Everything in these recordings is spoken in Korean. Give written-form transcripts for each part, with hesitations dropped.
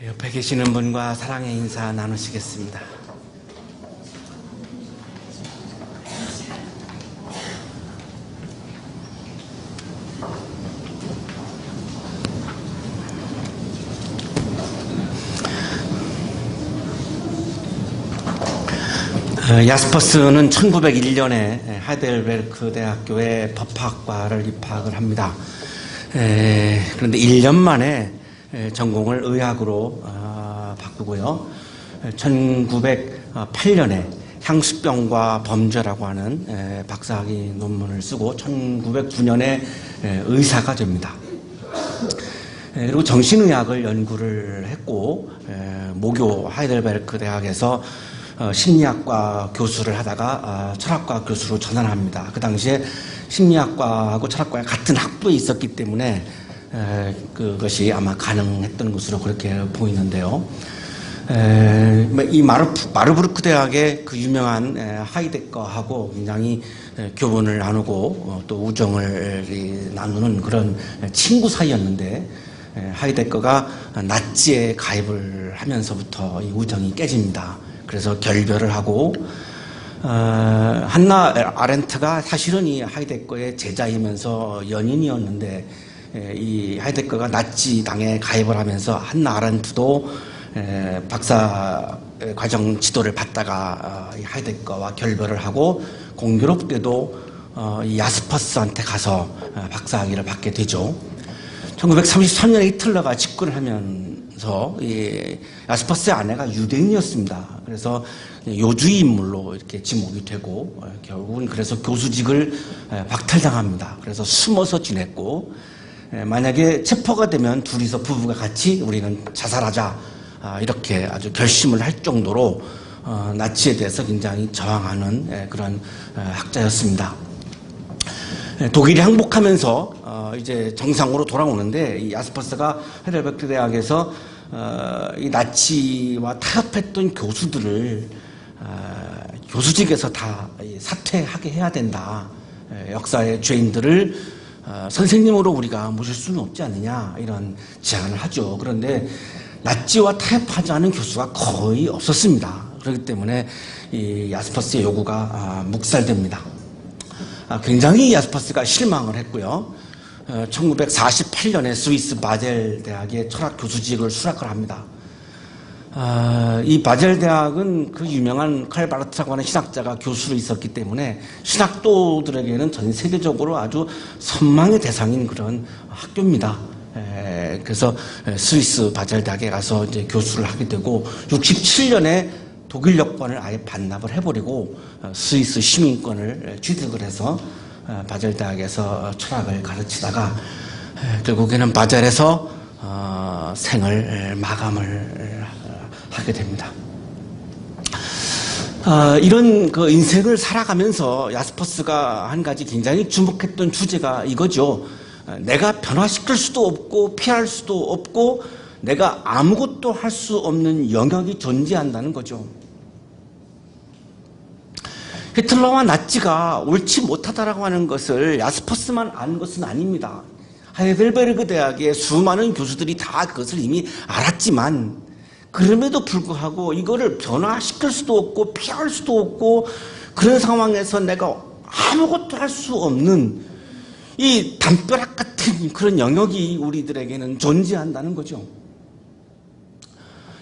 옆에 계시는 분과 사랑의 인사 나누시겠습니다. 야스퍼스는 1901년에 하이델베르크 대학교의 법학과를 입학을 합니다. 그런데 1년 만에 전공을 의학으로 바꾸고요. 1908년에 향수병과 범죄라고 하는 박사학위 논문을 쓰고 1909년에 의사가 됩니다. 그리고 정신의학을 연구를 했고 모교 하이델베르크 대학에서 심리학과 교수를 하다가 철학과 교수로 전환합니다. 그 당시에 심리학과하고 철학과가 같은 학부에 있었기 때문에 그것이 아마 가능했던 것으로 그렇게 보이는데요. 이 마르부르크 대학의 그 유명한 하이데거하고 굉장히 교분을 나누고 또 우정을 나누는 그런 친구 사이였는데 하이데거가 나치에 가입을 하면서부터 이 우정이 깨집니다. 그래서 결별을 하고 한나 아렌트가 사실은 이 하이데거의 제자이면서 연인이었는데 이 하이데거가 나치당에 가입을 하면서 한나 아렌트도 박사 과정 지도를 받다가 이 하이데거와 결별을 하고 공교롭게도 이 야스퍼스한테 가서 박사학위를 받게 되죠. 1933년에 히틀러가 집권을 하면서 이 야스퍼스의 아내가 유대인이었습니다. 그래서 요주의 인물로 이렇게 지목이 되고 결국은 그래서 교수직을 박탈당합니다. 그래서 숨어서 지냈고 만약에 체포가 되면 둘이서 부부가 같이 우리는 자살하자 이렇게 아주 결심을 할 정도로 나치에 대해서 굉장히 저항하는 그런 학자였습니다. 독일이 항복하면서 이제 정상으로 돌아오는데 이 야스퍼스가 하이델베르크 대학에서 이 나치와 타협했던 교수들을 교수직에서 다 사퇴하게 해야 된다. 역사의 죄인들을 선생님으로 우리가 모실 수는 없지 않느냐 이런 제안을 하죠. 그런데 나치와 타협하지 않은 교수가 거의 없었습니다. 그렇기 때문에 이 야스퍼스의 요구가 묵살됩니다. 굉장히 야스퍼스가 실망을 했고요. 1948년에 스위스 바젤 대학의 철학 교수직을 수락을 합니다. 이 바젤 대학은 그 유명한 칼 바르트라고 하는 신학자가 교수로 있었기 때문에 신학도들에게는 전 세계적으로 아주 선망의 대상인 그런 학교입니다. 그래서 스위스 바젤 대학에 가서 이제 교수를 하게 되고 67년에 독일 여권을 아예 반납을 해버리고 스위스 시민권을 취득을 해서 바젤 대학에서 철학을 가르치다가 결국에는 바젤에서 생을 마감을 하게 됩니다. 이런 그 인생을 살아가면서 야스퍼스가 한 가지 굉장히 주목했던 주제가 이거죠. 내가 변화시킬 수도 없고 피할 수도 없고 내가 아무것도 할 수 없는 영역이 존재한다는 거죠. 히틀러와 나치가 옳지 못하다라고 하는 것을 야스퍼스만 아는 것은 아닙니다. 하이델베르크 대학의 수많은 교수들이 다 그것을 이미 알았지만 그럼에도 불구하고 이거를 변화시킬 수도 없고 피할 수도 없고 그런 상황에서 내가 아무것도 할 수 없는 이 담벼락 같은 그런 영역이 우리들에게는 존재한다는 거죠.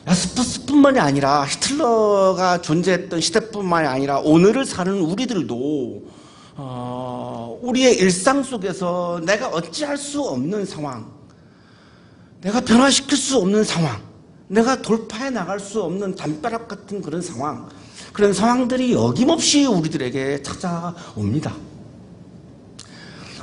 야스퍼스뿐만이 아니라 히틀러가 존재했던 시대뿐만이 아니라 오늘을 사는 우리들도 우리의 일상 속에서 내가 어찌할 수 없는 상황, 내가 변화시킬 수 없는 상황, 내가 돌파해 나갈 수 없는 담벼락 같은 그런 상황, 그런 상황들이 어김없이 우리들에게 찾아옵니다.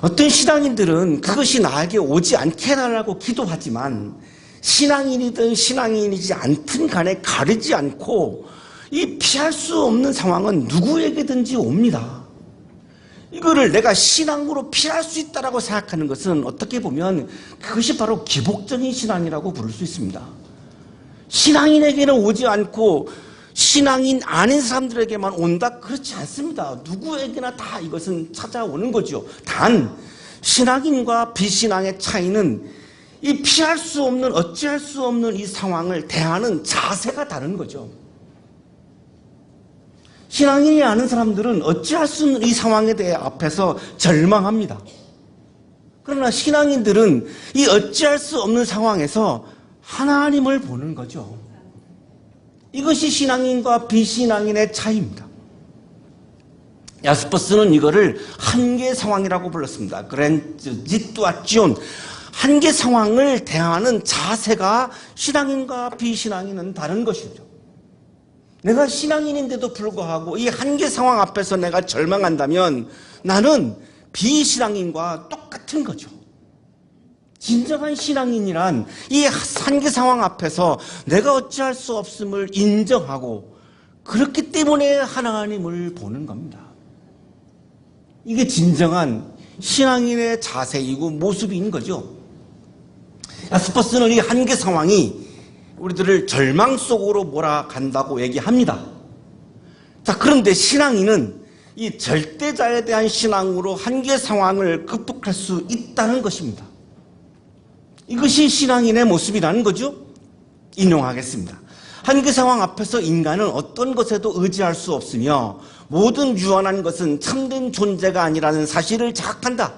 어떤 신앙인들은 그것이 나에게 오지 않게 해달라고 기도하지만 신앙인이든 신앙인이지 않든 간에 가리지 않고 이 피할 수 없는 상황은 누구에게든지 옵니다. 이거를 내가 신앙으로 피할 수 있다고 생각하는 것은 어떻게 보면 그것이 바로 기복적인 신앙이라고 부를 수 있습니다. 신앙인에게는 오지 않고 신앙인 아닌 사람들에게만 온다? 그렇지 않습니다. 누구에게나 다 이것은 찾아오는 거죠. 단 신앙인과 비신앙의 차이는 이 피할 수 없는, 어찌할 수 없는 이 상황을 대하는 자세가 다른 거죠. 신앙인이 아는 사람들은 어찌할 수 없는 이 상황에 대해 앞에서 절망합니다. 그러나 신앙인들은 이 어찌할 수 없는 상황에서 하나님을 보는 거죠. 이것이 신앙인과 비신앙인의 차이입니다. 야스퍼스는 이거를 한계 상황이라고 불렀습니다. 그랜드 지투아지온, 한계 상황을 대하는 자세가 신앙인과 비신앙인은 다른 것이죠. 내가 신앙인인데도 불구하고 이 한계 상황 앞에서 내가 절망한다면 나는 비신앙인과 똑같은 거죠. 진정한 신앙인이란 이 한계 상황 앞에서 내가 어찌할 수 없음을 인정하고 그렇기 때문에 하나님을 보는 겁니다. 이게 진정한 신앙인의 자세이고 모습인 거죠. 야스퍼스는 이 한계 상황이 우리들을 절망 속으로 몰아간다고 얘기합니다. 자, 그런데 신앙인은 이 절대자에 대한 신앙으로 한계 상황을 극복할 수 있다는 것입니다. 이것이 신앙인의 모습이라는 거죠. 인용하겠습니다. 한계 상황 앞에서 인간은 어떤 것에도 의지할 수 없으며 모든 유한한 것은 참된 존재가 아니라는 사실을 자각한다.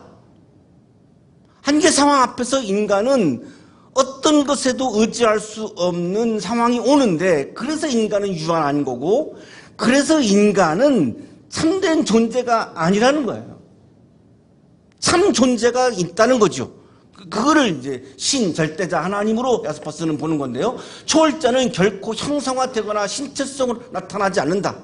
한계 상황 앞에서 인간은 어떤 것에도 의지할 수 없는 상황이 오는데 그래서 인간은 유한한 거고 그래서 인간은 참된 존재가 아니라는 거예요. 참 존재가 있다는 거죠. 그거를 이제 신, 절대자, 하나님으로 야스퍼스는 보는 건데요. 초월자는 결코 형상화되거나 신체성으로 나타나지 않는다.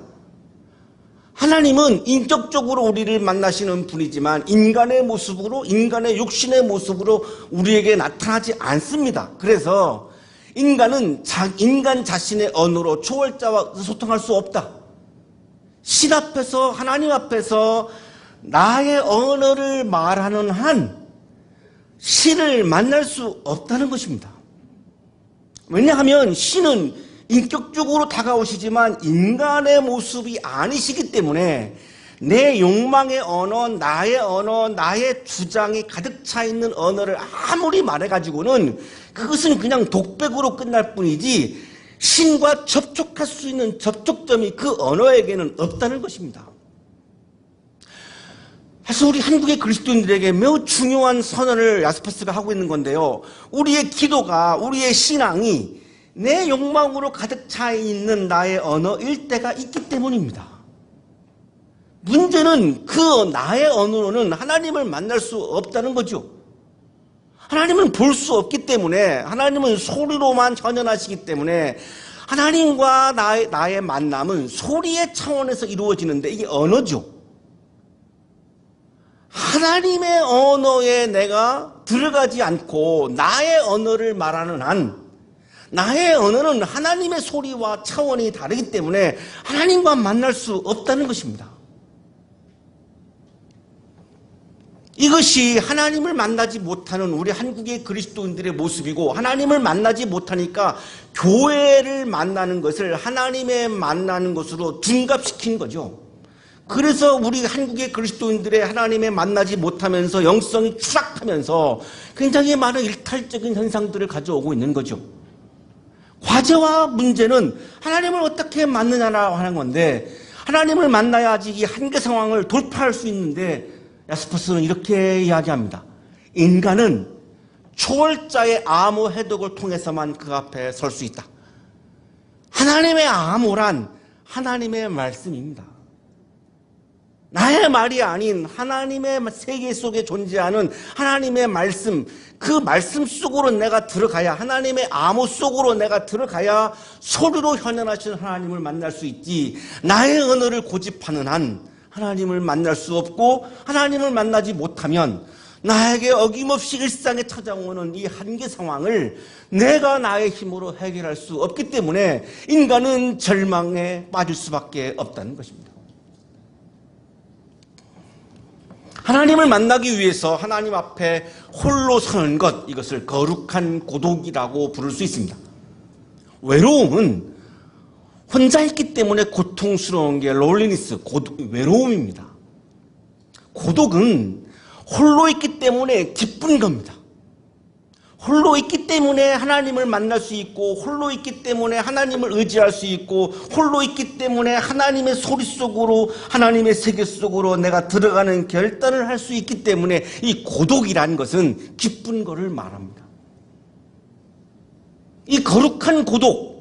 하나님은 인격적으로 우리를 만나시는 분이지만 인간의 모습으로, 인간의 육신의 모습으로 우리에게 나타나지 않습니다. 그래서 인간은 인간 자신의 언어로 초월자와 소통할 수 없다. 신 앞에서, 하나님 앞에서 나의 언어를 말하는 한 신을 만날 수 없다는 것입니다. 왜냐하면 신은 인격적으로 다가오시지만 인간의 모습이 아니시기 때문에 내 욕망의 언어, 나의 주장이 가득 차 있는 언어를 아무리 말해가지고는 그것은 그냥 독백으로 끝날 뿐이지 신과 접촉할 수 있는 접촉점이 그 언어에게는 없다는 것입니다. 사실 우리 한국의 그리스도인들에게 매우 중요한 선언을 야스퍼스가 하고 있는 건데요. 우리의 기도가, 우리의 신앙이 내 욕망으로 가득 차 있는 나의 언어일 때가 있기 때문입니다. 문제는 그 나의 언어로는 하나님을 만날 수 없다는 거죠. 하나님은 볼 수 없기 때문에, 하나님은 소리로만 현현하시기 때문에 하나님과 나의 만남은 소리의 차원에서 이루어지는데 이게 언어죠. 하나님의 언어에 내가 들어가지 않고 나의 언어를 말하는 한 나의 언어는 하나님의 소리와 차원이 다르기 때문에 하나님과 만날 수 없다는 것입니다. 이것이 하나님을 만나지 못하는 우리 한국의 그리스도인들의 모습이고 하나님을 만나지 못하니까 교회를 만나는 것을 하나님의 만나는 것으로 둔갑시킨 거죠. 그래서 우리 한국의 그리스도인들의 하나님의 만나지 못하면서 영성이 추락하면서 굉장히 많은 일탈적인 현상들을 가져오고 있는 거죠. 과제와 문제는 하나님을 어떻게 만나냐라고 하는 건데 하나님을 만나야지 이 한계 상황을 돌파할 수 있는데 야스퍼스는 이렇게 이야기합니다. 인간은 초월자의 암호 해독을 통해서만 그 앞에 설 수 있다. 하나님의 암호란 하나님의 말씀입니다. 나의 말이 아닌 하나님의 세계 속에 존재하는 하나님의 말씀, 그 말씀 속으로 내가 들어가야, 하나님의 암호 속으로 내가 들어가야 소리로 현현하시는 하나님을 만날 수 있지, 나의 언어를 고집하는 한 하나님을 만날 수 없고 하나님을 만나지 못하면 나에게 어김없이 일상에 찾아오는 이 한계 상황을 내가 나의 힘으로 해결할 수 없기 때문에 인간은 절망에 빠질 수밖에 없다는 것입니다. 하나님을 만나기 위해서 하나님 앞에 홀로 서는 것, 이것을 거룩한 고독이라고 부를 수 있습니다. 외로움은 혼자 있기 때문에 고통스러운 게 롤리니스, 외로움입니다. 고독은 홀로 있기 때문에 기쁜 겁니다. 홀로 있기 때문에 하나님을 만날 수 있고, 홀로 있기 때문에 하나님을 의지할 수 있고, 홀로 있기 때문에 하나님의 소리 속으로, 하나님의 세계 속으로 내가 들어가는 결단을 할 수 있기 때문에 이 고독이라는 것은 기쁜 것을 말합니다. 이 거룩한 고독,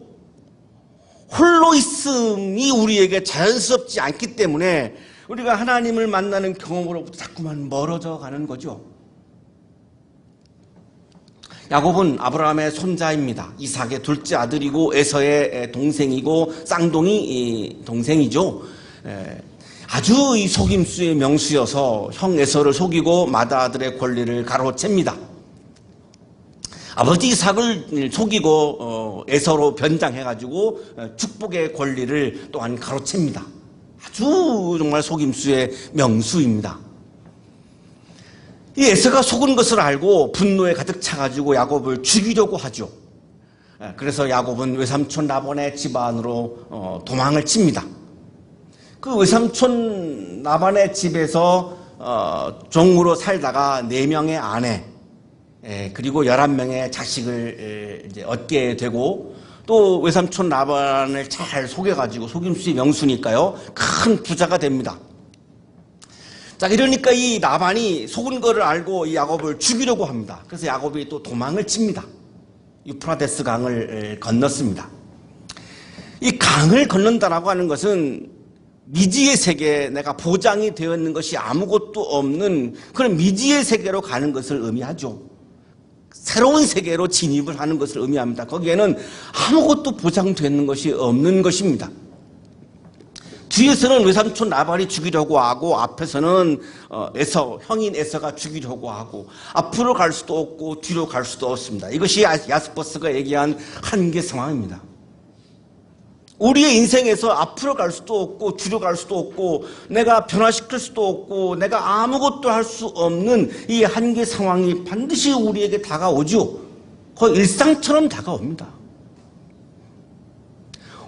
홀로 있음이 우리에게 자연스럽지 않기 때문에 우리가 하나님을 만나는 경험으로부터 자꾸만 멀어져 가는 거죠. 야곱은 아브라함의 손자입니다. 이삭의 둘째 아들이고 에서의 동생이고 쌍둥이 동생이죠. 아주 이 속임수의 명수여서 형 에서를 속이고 맏아들의 권리를 가로챕니다. 아버지 이삭을 속이고 에서로 변장해가지고 축복의 권리를 또한 가로챕니다. 아주 정말 속임수의 명수입니다. 이 에서가 속은 것을 알고 분노에 가득 차가지고 야곱을 죽이려고 하죠. 그래서 야곱은 외삼촌 라반의 집 안으로 도망을 칩니다. 그 외삼촌 라반의 집에서 종으로 살다가 4명의 아내 그리고 11명의 자식을 이제 얻게 되고, 또 외삼촌 라반을 잘 속여가지고, 속임수의 명수니까요, 큰 부자가 됩니다. 자, 이러니까 이 라반이 속은 거를 알고 이 야곱을 죽이려고 합니다. 그래서 야곱이 또 도망을 칩니다. 유프라데스 강을 건넜습니다. 이 강을 건넌다라고 하는 것은 미지의 세계에 내가 보장이 되어 있는 것이 아무것도 없는 그런 미지의 세계로 가는 것을 의미하죠. 새로운 세계로 진입을 하는 것을 의미합니다. 거기에는 아무것도 보장되어 있는 것이 없는 것입니다. 뒤에서는 외삼촌 라반이 죽이려고 하고, 앞에서는 형인 에서가 죽이려고 하고, 앞으로 갈 수도 없고 뒤로 갈 수도 없습니다. 이것이 야스퍼스가 얘기한 한계 상황입니다. 우리의 인생에서 앞으로 갈 수도 없고 뒤로 갈 수도 없고 내가 변화시킬 수도 없고 내가 아무것도 할 수 없는 이 한계 상황이 반드시 우리에게 다가오죠. 거의 일상처럼 다가옵니다.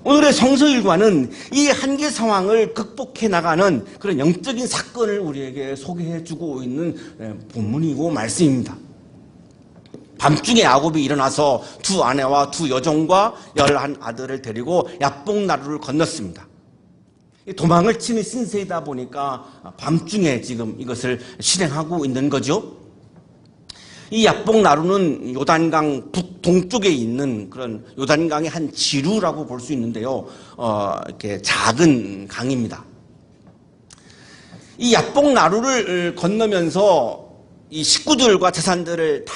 오늘의 성서 일과는 이 한계 상황을 극복해 나가는 그런 영적인 사건을 우리에게 소개해주고 있는 본문이고 말씀입니다. 밤중에 야곱이 일어나서 2 아내와 2 여종과 11 아들을 데리고 야복나루를 건넜습니다. 도망을 치는 신세이다 보니까 밤중에 지금 이것을 실행하고 있는 거죠. 이 야복나루는 요단강 북동쪽에 있는 그런 요단강의 한 지류라고 볼 수 있는데요. 이렇게 작은 강입니다. 이 야복나루를 건너면서 이 식구들과 재산들을 다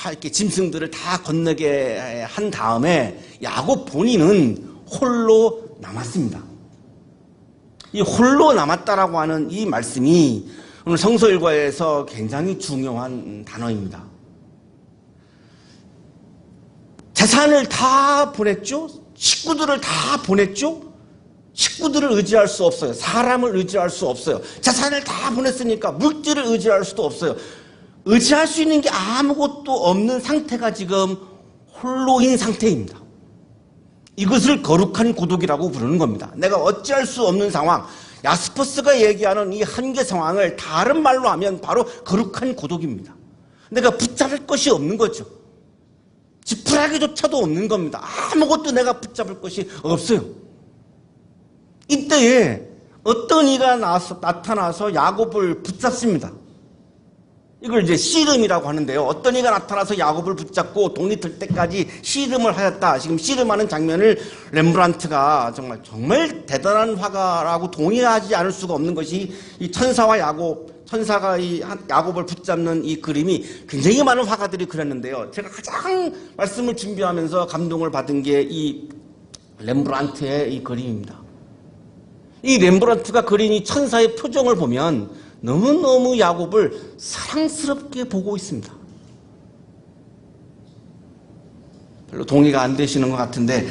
이렇게 짐승들을 다 건너게 한 다음에 야곱 본인은 홀로 남았습니다. 이 홀로 남았다라고 하는 이 말씀이 오늘 성서 일과에서 굉장히 중요한 단어입니다. 재산을 다 보냈죠? 식구들을 다 보냈죠? 식구들을 의지할 수 없어요. 사람을 의지할 수 없어요. 재산을 다 보냈으니까 물질을 의지할 수도 없어요. 의지할 수 있는 게 아무것도 없는 상태가 지금 홀로인 상태입니다. 이것을 거룩한 고독이라고 부르는 겁니다. 내가 어찌할 수 없는 상황, 야스퍼스가 얘기하는 이 한계 상황을 다른 말로 하면 바로 거룩한 고독입니다. 내가 붙잡을 것이 없는 거죠. 지푸라기조차도 없는 겁니다. 아무것도 내가 붙잡을 것이 없어요. 이때에 어떤 이가 나타나서 야곱을 붙잡습니다. 이걸 이제 씨름이라고 하는데요. 어떤 이가 나타나서 야곱을 붙잡고 돈이 들 때까지 씨름을 하였다. 지금 씨름하는 장면을 렘브란트가 정말 대단한 화가라고 동의하지 않을 수가 없는 것이 이 천사와 야곱, 천사가 이 야곱을 붙잡는 이 그림이 굉장히 많은 화가들이 그렸는데요. 제가 가장 말씀을 준비하면서 감동을 받은 게 이 렘브란트의 이 그림입니다. 이 렘브란트가 그린 이 천사의 표정을 보면 너무너무 야곱을 사랑스럽게 보고 있습니다. 별로 동의가 안 되시는 것 같은데,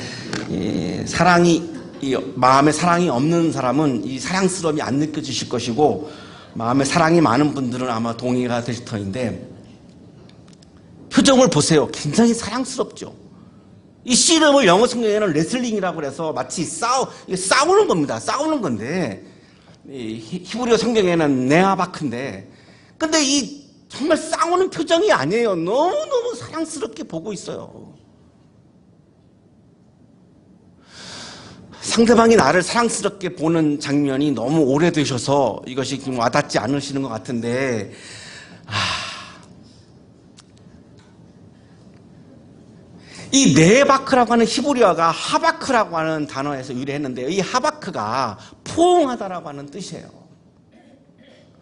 마음에 사랑이 없는 사람은 이 사랑스러움이 안 느껴지실 것이고, 마음에 사랑이 많은 분들은 아마 동의가 되실 터인데, 표정을 보세요. 굉장히 사랑스럽죠. 이 씨름을 영어 성경에는 레슬링이라고 해서 마치 싸우는 겁니다. 싸우는 건데, 히브리어 성경에는 네아바크인데, 근데 이 정말 싸우는 표정이 아니에요. 너무너무 사랑스럽게 보고 있어요. 상대방이 나를 사랑스럽게 보는 장면이 너무 오래되셔서 이것이 지금 와닿지 않으시는 것 같은데, 이 네바크라고 하는 히브리어가 하바크라고 하는 단어에서 유래했는데요. 이 하바크가 포옹하다라고 하는 뜻이에요.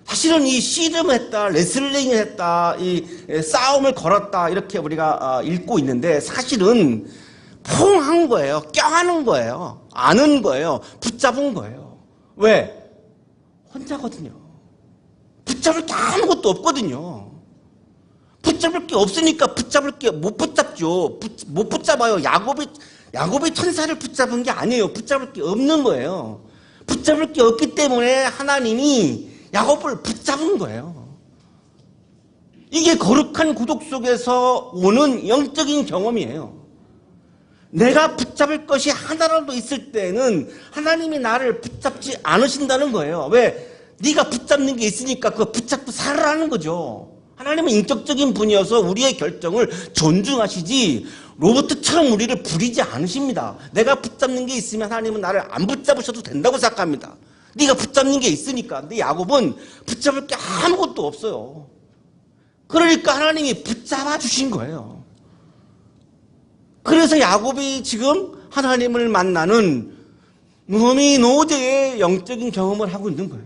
사실은 이 씨름했다, 레슬링을 했다, 이 싸움을 걸었다 이렇게 우리가 읽고 있는데 사실은 포옹한 거예요. 껴안은 거예요. 안은 거예요. 붙잡은 거예요. 왜? 혼자거든요. 붙잡을 게 아무것도 없거든요. 붙잡을 게 없으니까 붙잡을 게 못 붙잡죠. 못 붙잡아요. 야곱이 천사를 붙잡은 게 아니에요. 붙잡을 게 없는 거예요. 붙잡을 게 없기 때문에 하나님이 야곱을 붙잡은 거예요. 이게 거룩한 구독 속에서 오는 영적인 경험이에요. 내가 붙잡을 것이 하나라도 있을 때는 하나님이 나를 붙잡지 않으신다는 거예요. 왜? 네가 붙잡는 게 있으니까 그거 붙잡고 살아라는 거죠. 하나님은 인격적인 분이어서 우리의 결정을 존중하시지 로봇처럼 우리를 부리지 않으십니다. 내가 붙잡는 게 있으면 하나님은 나를 안 붙잡으셔도 된다고 생각합니다. 네가 붙잡는 게 있으니까. 근데 야곱은 붙잡을 게 아무것도 없어요. 그러니까 하나님이 붙잡아 주신 거예요. 그래서 야곱이 지금 하나님을 만나는 무미노제의 영적인 경험을 하고 있는 거예요.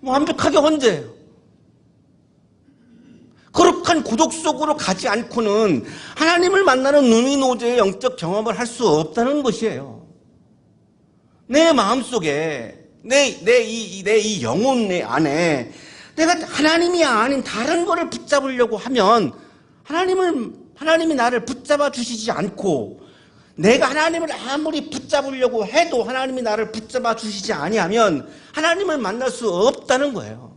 완벽하게 혼자예요. 거룩한 구독 속으로 가지 않고는 하나님을 만나는 무미노제의 영적 경험을 할 수 없다는 것이에요. 내 마음속에 내 이 영혼 내 안에 내가 하나님이 아닌 다른 거를 붙잡으려고 하면 하나님이 나를 붙잡아 주시지 않고 내가 하나님을 아무리 붙잡으려고 해도 하나님이 나를 붙잡아 주시지 아니하면 하나님을 만날 수 없다는 거예요.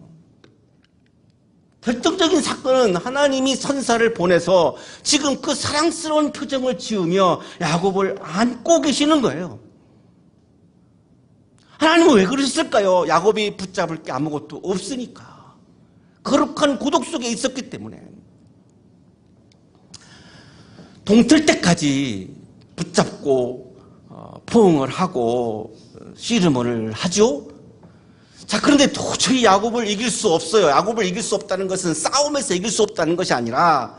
결정적인 사건은 하나님이 선사를 보내서 지금 그 사랑스러운 표정을 지으며 야곱을 안고 계시는 거예요. 하나님은 왜 그러셨을까요? 야곱이 붙잡을 게 아무것도 없으니까. 거룩한 고독 속에 있었기 때문에. 동틀 때까지 붙잡고 포옹을 하고 씨름을 하죠. 자, 그런데 도저히 야곱을 이길 수 없어요. 야곱을 이길 수 없다는 것은 싸움에서 이길 수 없다는 것이 아니라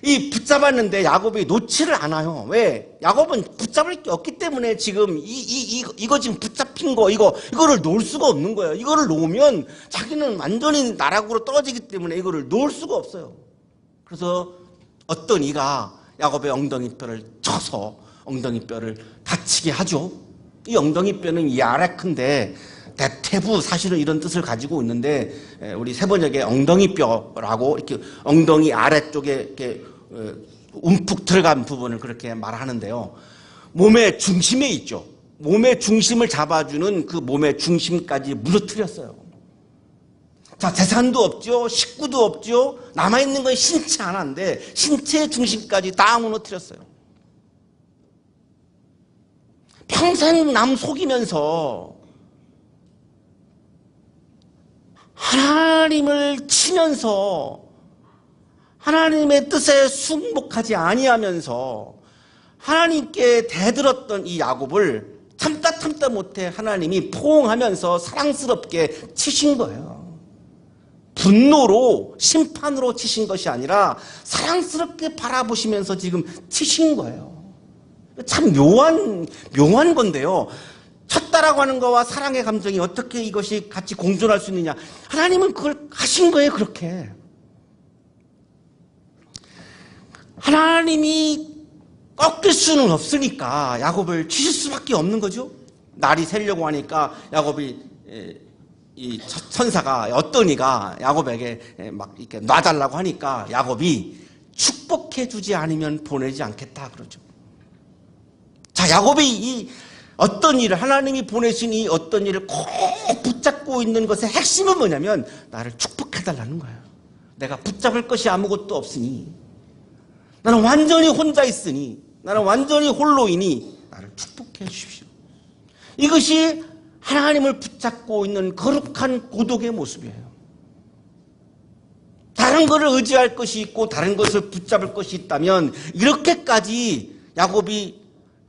이 붙잡았는데 야곱이 놓지를 않아요. 왜? 야곱은 붙잡을 게 없기 때문에 지금 이거 지금 붙잡힌 거 이거를 놓을 수가 없는 거예요. 이거를 놓으면 자기는 완전히 나락으로 떨어지기 때문에 이거를 놓을 수가 없어요. 그래서 어떤 이가 야곱의 엉덩이뼈를 쳐서 엉덩이뼈를 다치게 하죠. 이 엉덩이뼈는 이 아레크인데 대퇴부 사실은 이런 뜻을 가지고 있는데 우리 세번역에 엉덩이뼈라고 이렇게 엉덩이 아래쪽에 이렇게 움푹 들어간 부분을 그렇게 말하는데요. 몸의 중심에 있죠. 몸의 중심을 잡아주는 그 몸의 중심까지 무너뜨렸어요. 자, 재산도 없죠. 식구도 없죠. 남아있는 건 신체 하나인데 신체의 중심까지 다 무너뜨렸어요. 평생 남 속이면서 하나님을 치면서 하나님의 뜻에 순복하지 아니하면서 하나님께 대들었던 이 야곱을 참다 못해 하나님이 포옹하면서 사랑스럽게 치신 거예요. 분노로 심판으로 치신 것이 아니라 사랑스럽게 바라보시면서 지금 치신 거예요. 참 묘한 건데요. 쳤다라고 하는 거와 사랑의 감정이 어떻게 이것이 같이 공존할 수 있느냐. 하나님은 그걸 하신 거예요. 그렇게. 하나님이 꺾일 수는 없으니까 야곱을 치실 수밖에 없는 거죠. 날이 새려고 하니까 야곱이 이 천사가 어떤 이가 야곱에게 막 이렇게 놔달라고 하니까 야곱이 축복해 주지 않으면 보내지 않겠다 그러죠. 자, 야곱이 이 어떤 일을 하나님이 보내신 이 어떤 일을 꼭 붙잡고 있는 것의 핵심은 뭐냐면 나를 축복해 달라는 거예요. 내가 붙잡을 것이 아무것도 없으니 나는 완전히 혼자 있으니 나는 완전히 홀로이니 나를 축복해 주십시오. 이것이 하나님을 붙잡고 있는 거룩한 고독의 모습이에요. 다른 것을 의지할 것이 있고 다른 것을 붙잡을 것이 있다면 이렇게까지 야곱이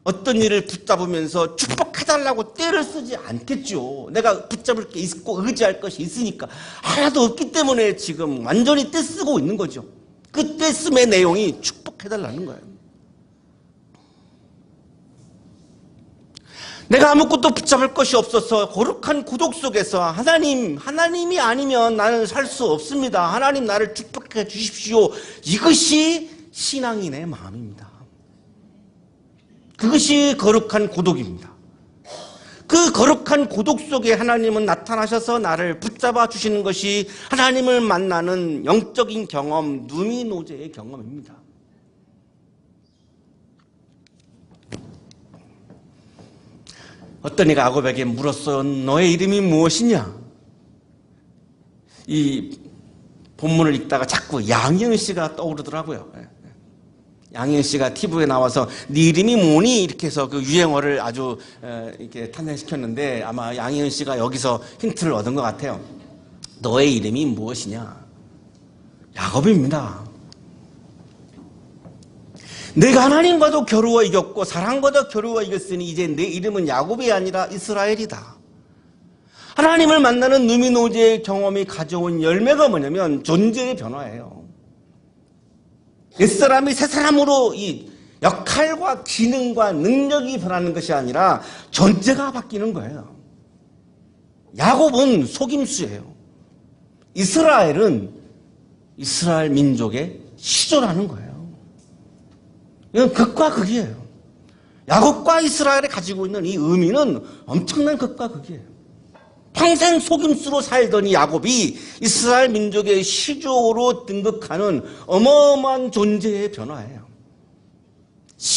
어떤 일을 붙잡으면서 축복해달라고 떼를 쓰지 않겠죠. 내가 붙잡을 게 있고 의지할 것이 있으니까. 하나도 없기 때문에 지금 완전히 떼쓰고 있는 거죠. 그 떼쓰의 내용이 축복해달라는 거예요. 내가 아무것도 붙잡을 것이 없어서 거룩한 고독 속에서 하나님이 아니면 나는 살 수 없습니다. 하나님 나를 축복해 주십시오. 이것이 신앙인의 마음입니다. 그것이 거룩한 고독입니다. 그 거룩한 고독 속에 하나님은 나타나셔서 나를 붙잡아 주시는 것이 하나님을 만나는 영적인 경험, 누미노제의 경험입니다. 어떤 이가 야곱에게 물었어요. 너의 이름이 무엇이냐? 이 본문을 읽다가 자꾸 양희은 씨가 떠오르더라고요. 양희은 씨가 TV에 나와서 네 이름이 뭐니? 이렇게 해서 그 유행어를 아주 이렇게 탄생시켰는데 아마 양희은 씨가 여기서 힌트를 얻은 것 같아요. 너의 이름이 무엇이냐? 야곱입니다. 내가 하나님과도 겨루어 이겼고 사랑과도 겨루어 이겼으니 이제 내 이름은 야곱이 아니라 이스라엘이다. 하나님을 만나는 누미노제의 경험이 가져온 열매가 뭐냐면 존재의 변화예요. 옛사람이 새사람으로 이 역할과 기능과 능력이 변하는 것이 아니라 존재가 바뀌는 거예요. 야곱은 속임수예요. 이스라엘은 이스라엘 민족의 시조라는 거예요. 이건 극과 극이에요. 야곱과 이스라엘이 가지고 있는 이 의미는 엄청난 극과 극이에요. 평생 속임수로 살던 이 야곱이 이스라엘 민족의 시조로 등극하는 어마어마한 존재의 변화예요.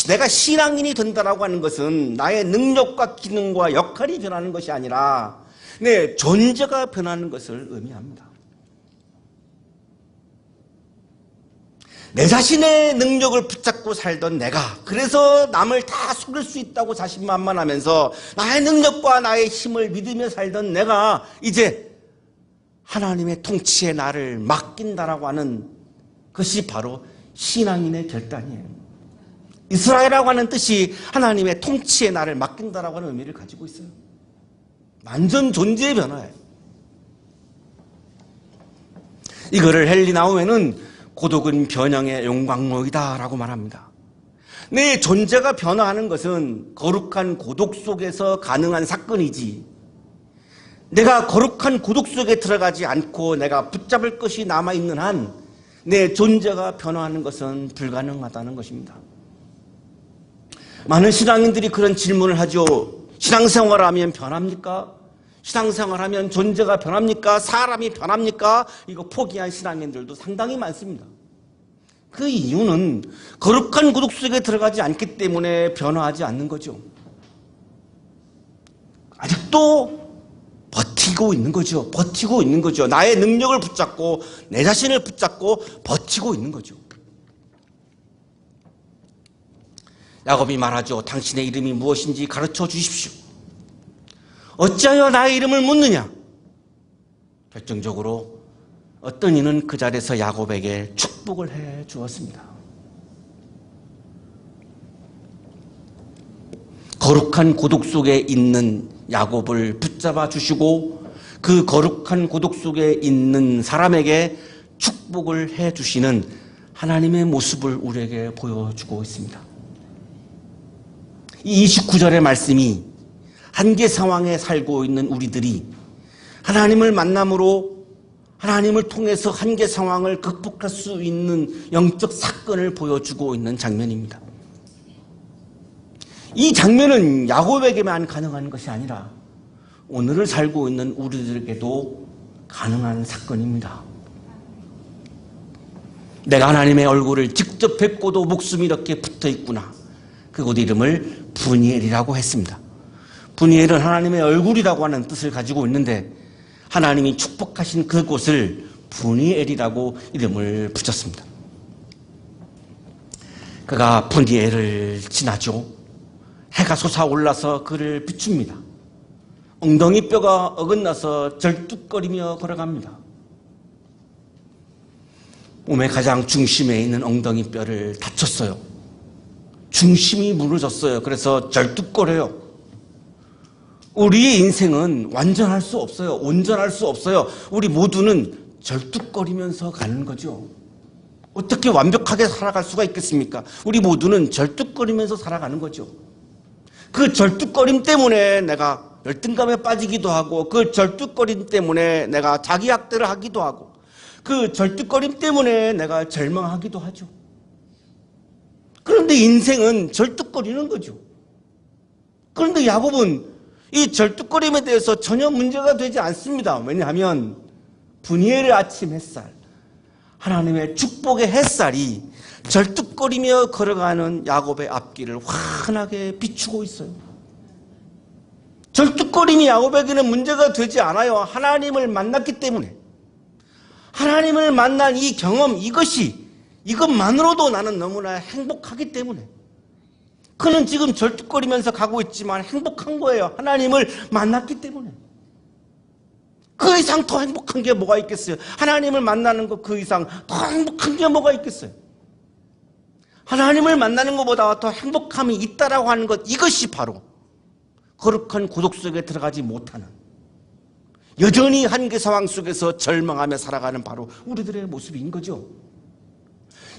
내가 신앙인이 된다라고 하는 것은 나의 능력과 기능과 역할이 변하는 것이 아니라 내 존재가 변하는 것을 의미합니다. 내 자신의 능력을 붙잡고 살던 내가 그래서 남을 다 속일 수 있다고 자신만만하면서 나의 능력과 나의 힘을 믿으며 살던 내가 이제 하나님의 통치에 나를 맡긴다라고 하는 것이 바로 신앙인의 결단이에요. 이스라엘이라고 하는 뜻이 하나님의 통치에 나를 맡긴다라고 하는 의미를 가지고 있어요. 완전 존재의 변화예요. 이거를 헨리 나우엔은 고독은 변형의 용광로이다 라고 말합니다. 내 존재가 변화하는 것은 거룩한 고독 속에서 가능한 사건이지 내가 거룩한 고독 속에 들어가지 않고 내가 붙잡을 것이 남아있는 한 내 존재가 변화하는 것은 불가능하다는 것입니다. 많은 신앙인들이 그런 질문을 하죠. 신앙생활하면 변합니까? 신앙생활하면 존재가 변합니까? 사람이 변합니까? 이거 포기한 신앙인들도 상당히 많습니다. 그 이유는 거룩한 고독 속에 들어가지 않기 때문에 변화하지 않는 거죠. 아직도 버티고 있는 거죠. 버티고 있는 거죠. 나의 능력을 붙잡고 내 자신을 붙잡고 버티고 있는 거죠. 야곱이 말하죠. 당신의 이름이 무엇인지 가르쳐 주십시오. 어찌하여 나의 이름을 묻느냐? 결정적으로 어떤 이는 그 자리에서 야곱에게 축복을 해 주었습니다. 거룩한 고독 속에 있는 야곱을 붙잡아 주시고 그 거룩한 고독 속에 있는 사람에게 축복을 해 주시는 하나님의 모습을 우리에게 보여주고 있습니다. 이 29절의 말씀이 한계 상황에 살고 있는 우리들이 하나님을 만남으로 하나님을 통해서 한계 상황을 극복할 수 있는 영적 사건을 보여주고 있는 장면입니다. 이 장면은 야곱에게만 가능한 것이 아니라 오늘을 살고 있는 우리들에게도 가능한 사건입니다. 내가 하나님의 얼굴을 직접 뵙고도 목숨이 이렇게 붙어 있구나. 그곳 이름을 브니엘이라고 했습니다. 브니엘은 하나님의 얼굴이라고 하는 뜻을 가지고 있는데 하나님이 축복하신 그곳을 브니엘이라고 이름을 붙였습니다. 그가 브니엘을 지나죠. 해가 솟아올라서 그를 비춥니다. 엉덩이 뼈가 어긋나서 절뚝거리며 걸어갑니다. 몸의 가장 중심에 있는 엉덩이 뼈를 다쳤어요. 중심이 무너졌어요. 그래서 절뚝거려요. 우리의 인생은 완전할 수 없어요. 온전할 수 없어요. 우리 모두는 절뚝거리면서 가는 거죠. 어떻게 완벽하게 살아갈 수가 있겠습니까? 우리 모두는 절뚝거리면서 살아가는 거죠. 그 절뚝거림 때문에 내가 열등감에 빠지기도 하고, 그 절뚝거림 때문에 내가 자기학대를 하기도 하고, 그 절뚝거림 때문에 내가 절망하기도 하죠. 그런데 인생은 절뚝거리는 거죠. 그런데 야곱은 이 절뚝거림에 대해서 전혀 문제가 되지 않습니다. 왜냐하면 분이엘의 아침 햇살, 하나님의 축복의 햇살이 절뚝거리며 걸어가는 야곱의 앞길을 환하게 비추고 있어요. 절뚝거림이 야곱에게는 문제가 되지 않아요. 하나님을 만났기 때문에. 하나님을 만난 이 경험, 이것만으로도 나는 너무나 행복하기 때문에. 그는 지금 절뚝거리면서 가고 있지만 행복한 거예요. 하나님을 만났기 때문에. 그 이상 더 행복한 게 뭐가 있겠어요? 하나님을 만나는 것 그 이상 더 행복한 게 뭐가 있겠어요? 하나님을 만나는 것보다 더 행복함이 있다라고 하는 것, 이것이 바로 거룩한 고독 속에 들어가지 못하는, 여전히 한계 상황 속에서 절망하며 살아가는 바로 우리들의 모습인 거죠.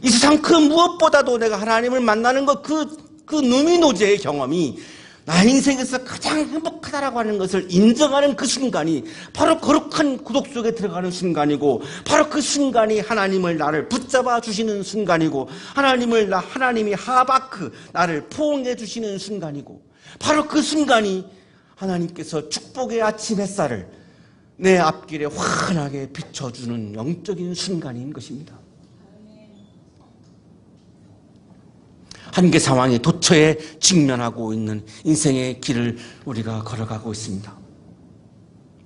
이 세상 그 무엇보다도 내가 하나님을 만나는 것, 그 누미노제의 경험이 나의 인생에서 가장 행복하다라고 하는 것을 인정하는 그 순간이 바로 거룩한 구독 속에 들어가는 순간이고, 바로 그 순간이 하나님을 나를 붙잡아 주시는 순간이고, 하나님이 하바크 나를 포옹해 주시는 순간이고, 바로 그 순간이 하나님께서 축복의 아침 햇살을 내 앞길에 환하게 비춰주는 영적인 순간인 것입니다. 한계 상황에 도처에 직면하고 있는 인생의 길을 우리가 걸어가고 있습니다.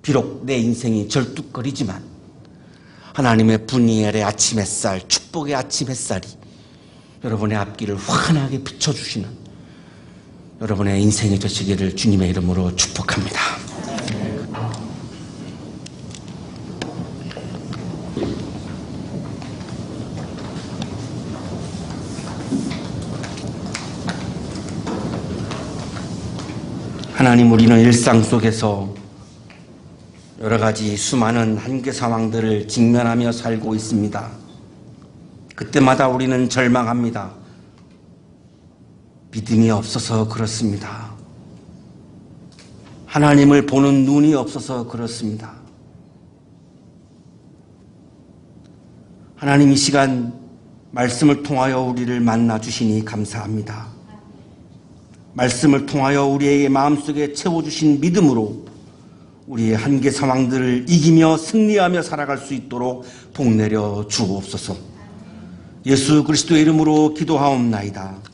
비록 내 인생이 절뚝거리지만 하나님의 분이엘의 아침 햇살, 축복의 아침 햇살이 여러분의 앞길을 환하게 비춰주시는 여러분의 인생이 되시기를 주님의 이름으로 축복합니다. 하나님, 우리는 일상 속에서 여러 가지 수많은 한계 상황들을 직면하며 살고 있습니다. 그때마다 우리는 절망합니다. 믿음이 없어서 그렇습니다. 하나님을 보는 눈이 없어서 그렇습니다. 하나님, 이 시간 말씀을 통하여 우리를 만나 주시니 감사합니다. 말씀을 통하여 우리의 마음속에 채워주신 믿음으로 우리의 한계 상황들을 이기며 승리하며 살아갈 수 있도록 복내려 주옵소서. 예수 그리스도의 이름으로 기도하옵나이다.